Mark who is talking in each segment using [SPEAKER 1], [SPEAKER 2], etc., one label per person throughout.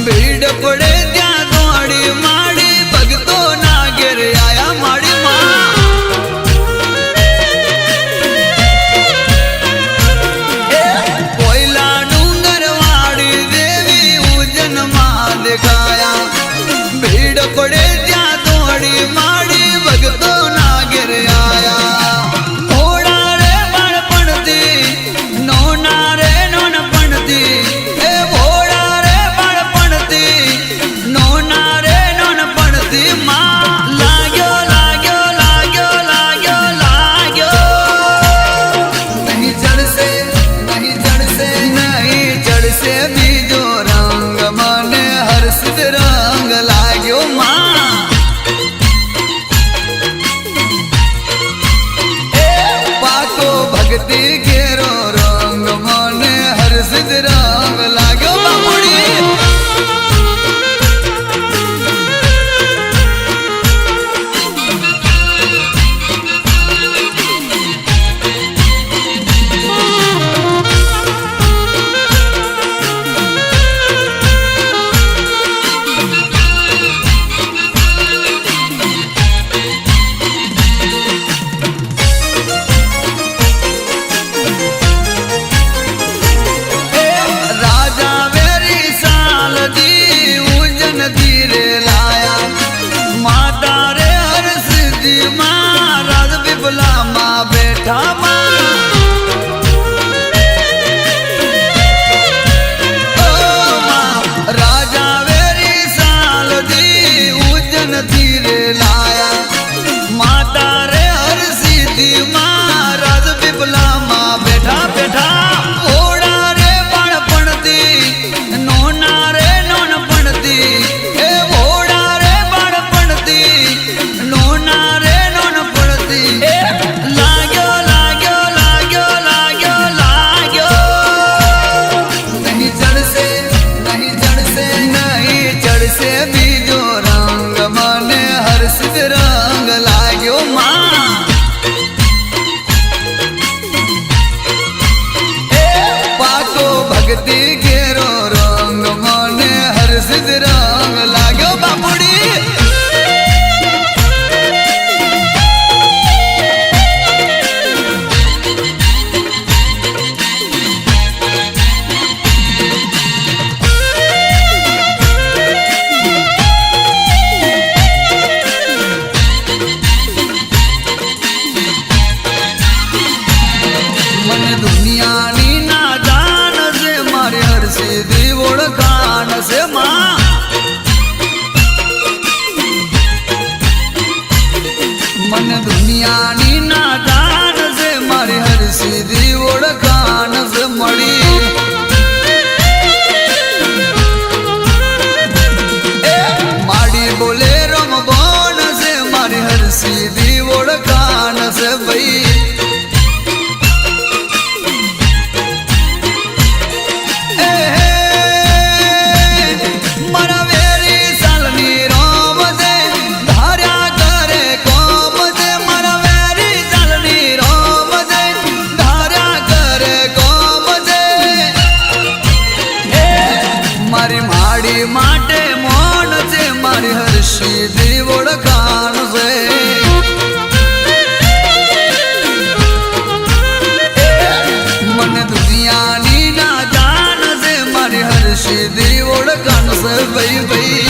[SPEAKER 1] भीड़ पड़े त्या दौड़ी माड़ी भगतो ना गिर आया माड़ी माँ कोयला डूंगर वाड़ी देवी उजन माँ दिखाया भीड़ पड़े त्या दौड़ी माड़ी भगतो ना गिर आया घोड़ा रे बड़ पड़ती नोना रे नोन पड़ती ए घोड़ा रे बड़ पड़ती नोना रे नोन पड़ती माँ लाग्यो लाग्यो लाग्यो लाग्यो लाग्यो नहीं जड़ से नहीं जड़ से नहीं जड़ से बीजो रंग माने हर्षित रंग लाग्यो माँ भक्ति घेरो रंग माने हर्षित रंग लाग्यो बामुड़ी धीरे लाया माता रे हर सिद्धि माँ राज बिपला माँ बैठा माँ राजा वेरी साल दी उजन धीरे लाया माता रे हर सिद्धि माँ राज बिपला माँ बैठा बैठा घोड़ा रे बड़ पड़ती नोना रे नोन पड़ती लाग्यो लाग्यो लाग्यो लाग्यो लाग्यो नहीं जड़ से नहीं जड़ से नहीं जड़ से बीजो रंग माने हर्षित रंग लाग्यो माँ पाको भक्ति घेरो रंग माने हर्षित रंग लाग्यो बापुड़ी दुनिया नी नादान से मारे हर सीधी ओळखान से माँ मन दुनिया नी नादान से मारे हर सीधी ओळखान से मड़ी माड़ी बोले रम बोन से मारे हर सीधी ओळखान से भई माड़ी माटे मोन से मारी हर्षी दी ओळखान से मन दुनिया नी ना जान से मारी हर्षी दी ओळखान से भई भई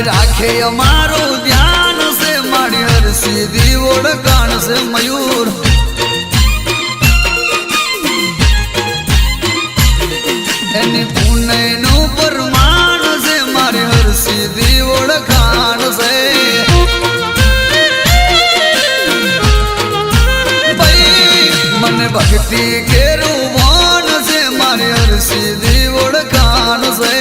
[SPEAKER 1] राखे मारो ध्यान से मारी हर सीधी ओळखान से मयूर एनी पुणे नो परमान से मारी हर सीधी ओळखान से भाई मन भक्ति के रूपान से मारी हर सीधी ओळखान से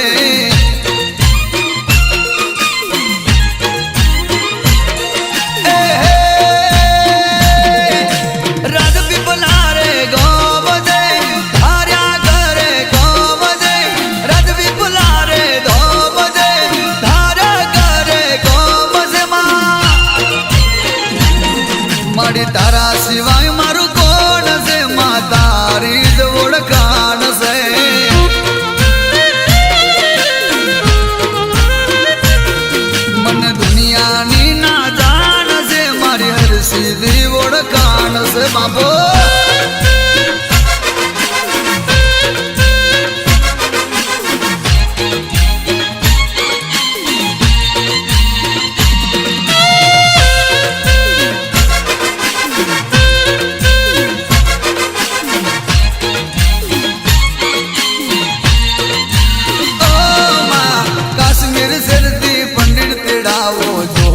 [SPEAKER 1] राज पिपला रे બાપો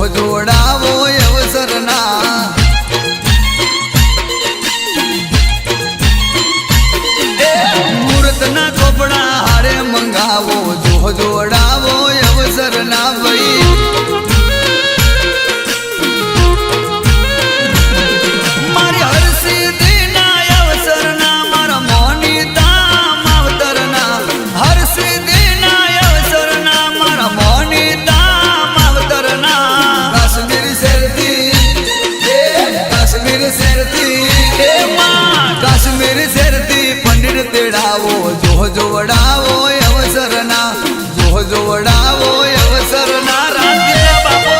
[SPEAKER 1] જોડાવો અવસરના મૂર્તના ચોપડા હારે મંગાવો જોડાવો અવસરના ભાઈ મારી હરસિદ્ધિના અવસરના મારા મોનિતા માવતરના હરસિદ્ધિના અવસરના મારા મોનિતા માવતરના કાશ્મીર શેરથી પંડિત તેડાવો જોડાવો અવસરના જોડાવો અવસરના રાજ્યના બાપો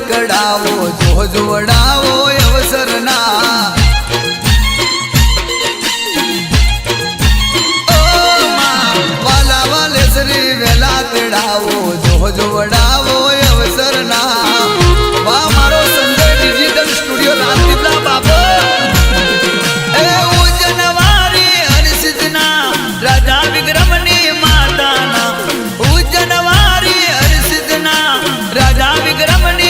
[SPEAKER 1] કડાવો જોડાવો અવસરના ઓ વાલા વાલે શ્રી વેલા તેડાવો જોડાવો અવસરના વાહ મારો સંજય ડિજિટલ સ્ટુડિયો રાજપીપળા બાપો એ ઉજનવારી હરસિદ્ધના રાજા વિક્રમની માતાના ઉજનવારી હરસિદ્ધના રાજા વિક્રમની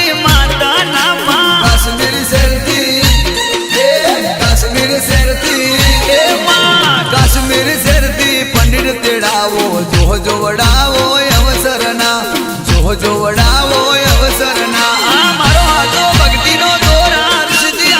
[SPEAKER 1] કાશ્મીર શેરથી પંડિત તેડાવો જોડાવો અવસરના જોડાવો અવસરના આ મારો હાથો ભક્તિનો દોર હરસિદ્ધિ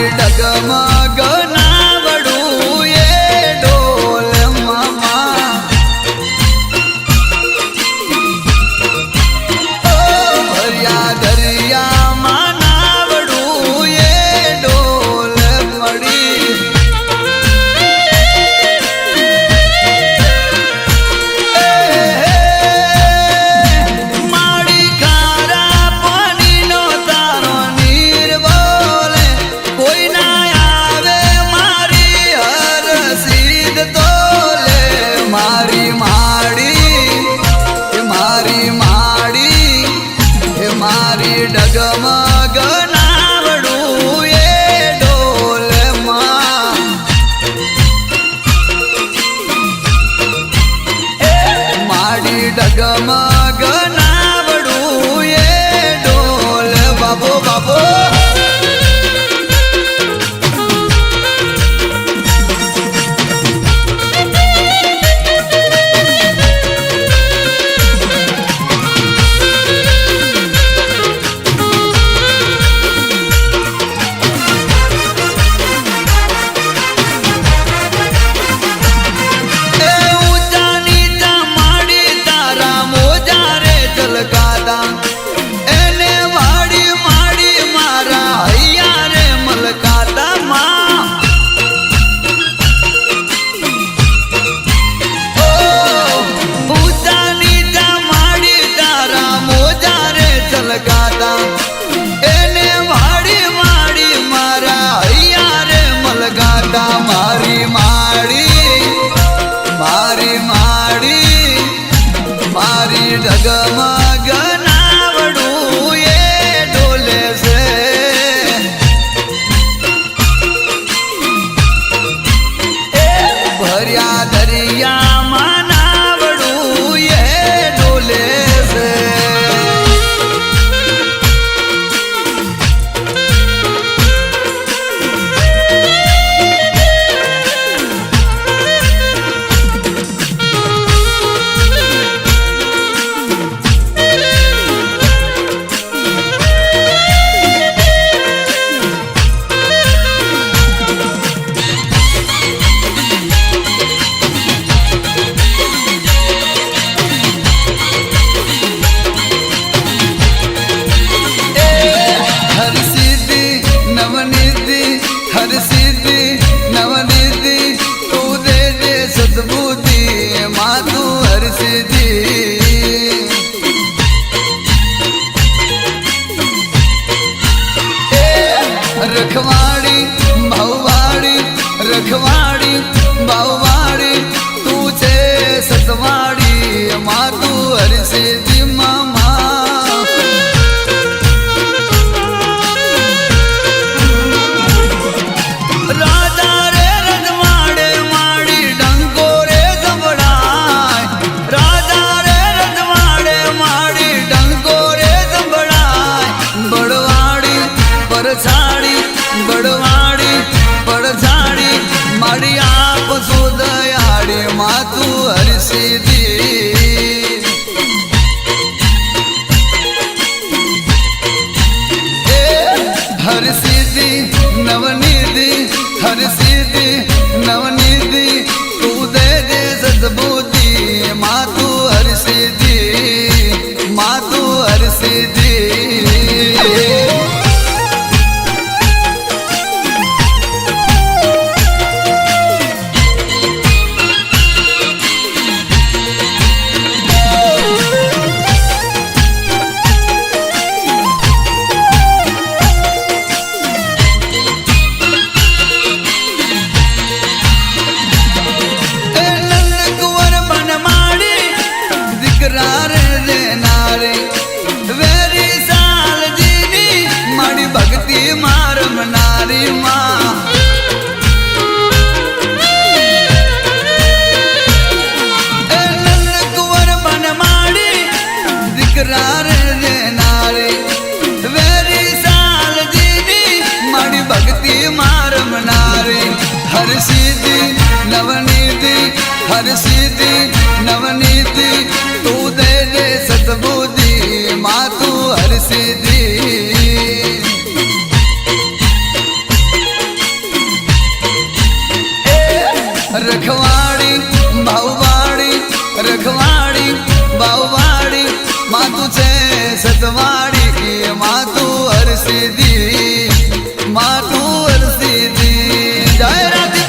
[SPEAKER 1] ડગમગ નાવડું એ ડોલ મામા ભર્યા દરિયામાં નાવડું એ ડોલ મળી માડી ખારા પાણીનો તારો નીર બોલે કોઈ ના આવે મારી હરસિદ્ધ તોલે મારી મારી ડગમગ નાવડું એ ડોલમાં માડી ડગમગ નાવડું એ ડોલ બાબો બાબો એને વાડી માડી મારા હૈયા રે મલકાતા માં ઓ પૂજાની જા માડી તારા મોજા રે ચલકાતા એને વાડી માડી મારા હૈયા રે મલકાતા મારી ડગમગ નાવડું એ ડોલે છે ભર્યા દરિયામાં નાવડું એ ડોલે છે हर सीधी हर सीधी नवनिधि हर सीधी नवनिधि तू दे दे सद्बुद्धि माँ तू हर सीधी माँ तू हर सीधी भक्ति मारम नारी माँ नंद कुंवर बन माड़ी दिकरार जे नारी वेरी साल जीनी माड़ी भक्ति मारम नारी हर सीधी नवनीति हर सीधी नवनीति तू दे दे सतबुद्धि माँ तू हर सीधी रखवाड़ी बाहुवाड़ी रखवाड़ी बाहुवाड़ी माँ तुझे सतवाड़ी की माँ तू हर सीधी माँ तू हर सीधी जय राधे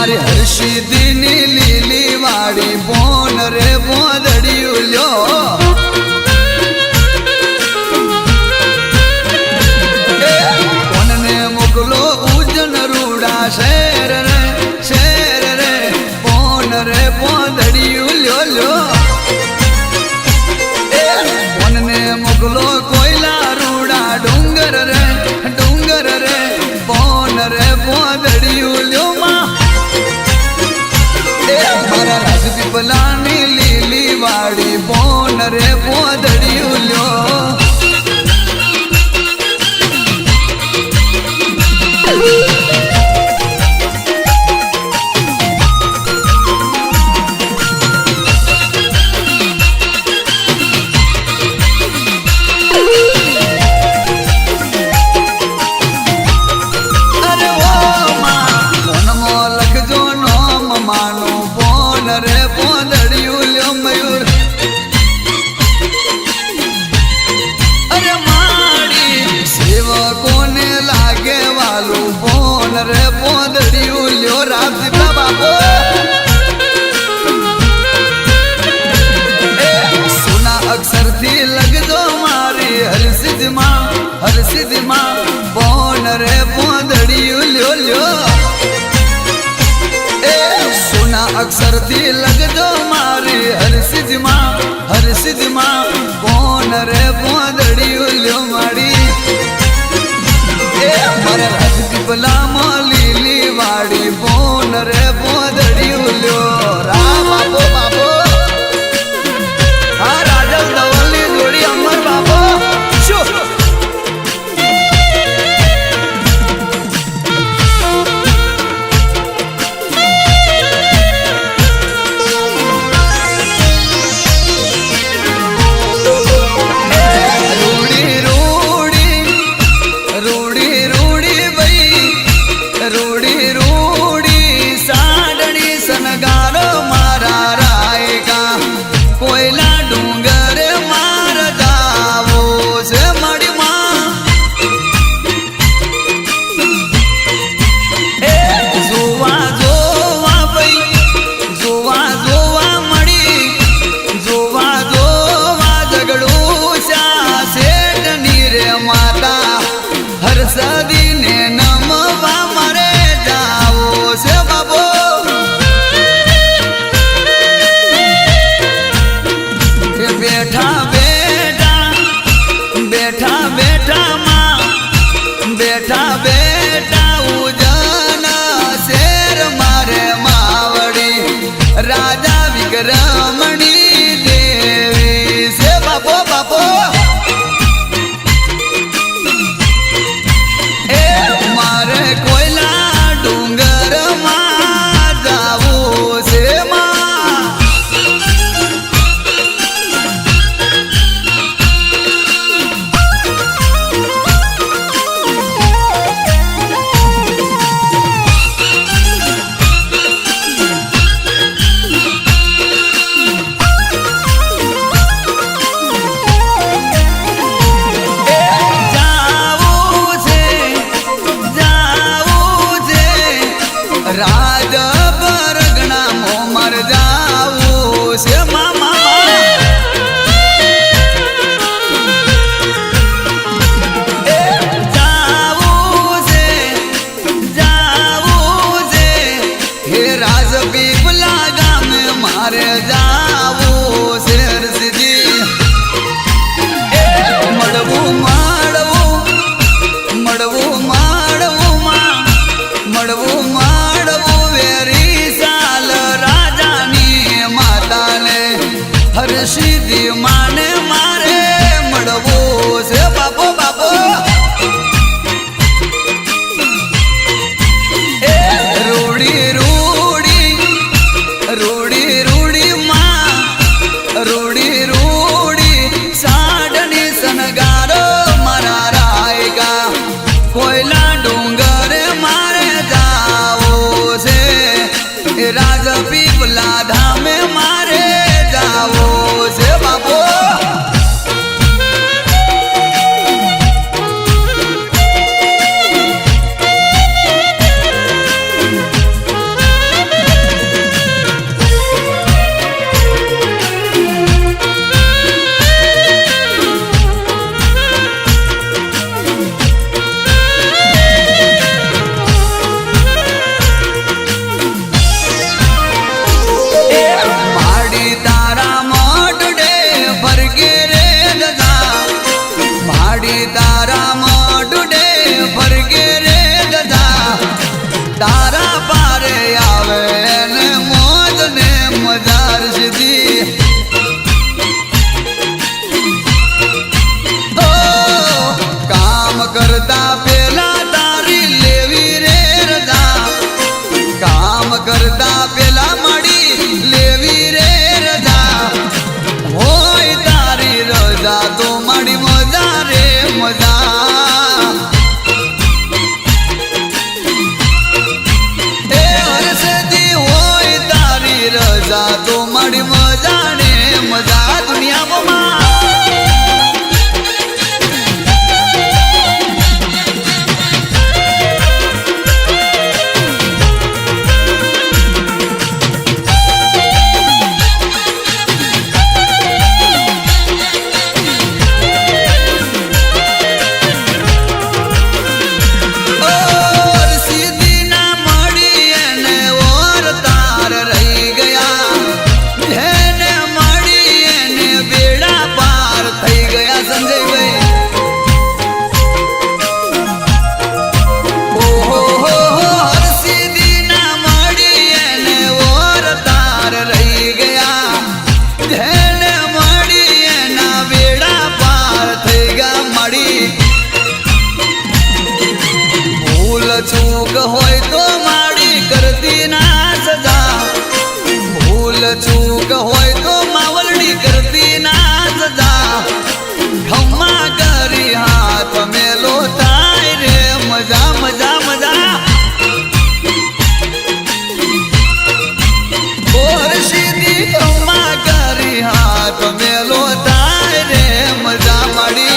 [SPEAKER 1] મારી હર્ષિદીની લીલી વાડી બોન રે બોદડિયું લ્યો કોનને મોકલો ઉજન રૂડા શેર રે બોન રે બોદડિયું લ્યો કોનને મોકલો કોયલા રૂડા ડુંગર રે બોન રે બોદડિયું લ્યો મારા રાજપીપલાની લીલી વાડી બોન રે બોદડિયું લ્યો રે બોદડિયું લ્યો રાજપીપળા બાપો સોના અક્ષરથી લગજો મારી હરસિદ્ધમાં બોન રે બોદડિયું લ્યો સોના અક્ષરથી લગજો મારી હરસિદ્ધમાં બોન રે બોદડિયું લ્યો માડી મારા રાજપીપલામાં લીલી વાડી બોન રે બોદડિયું લ્યો રામ બાપો બાપો હા રાજલ ધવલની જોડી અમર બાપો શું હરસદીને નમવા મરે જાવો છે બાબો બેઠા ઉજન શેર મારે માવડી રાજા વિક્રમણી દેવી છે બાપો બાપો રાજ પરગણા મોમર જાવું છે મામા જાવું છે હે રાજપીપલા ગામે મારે જાવું છે હરસિદ્ધી મળવું હરસિદ્ધી માને મારે મળવું છે બાપો બાપો રૂડી માં રૂડી સાડની સનગારો મારા રાયગા કોયલા ડુંગર મારે જાવો મજા તો મારી મજા ને મજા દુનિયામાં चूक होय तो माड़ी करती ना सजा भूल चूक होय तो मावलड़ी करती ना सजा खम्मा करी हाथ में लोटाय रे मजा मजा मजा और सीधी खम्मा करी हाथ में लोटाय रे मजा माड़ी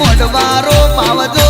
[SPEAKER 1] મોઢવારો પાવજો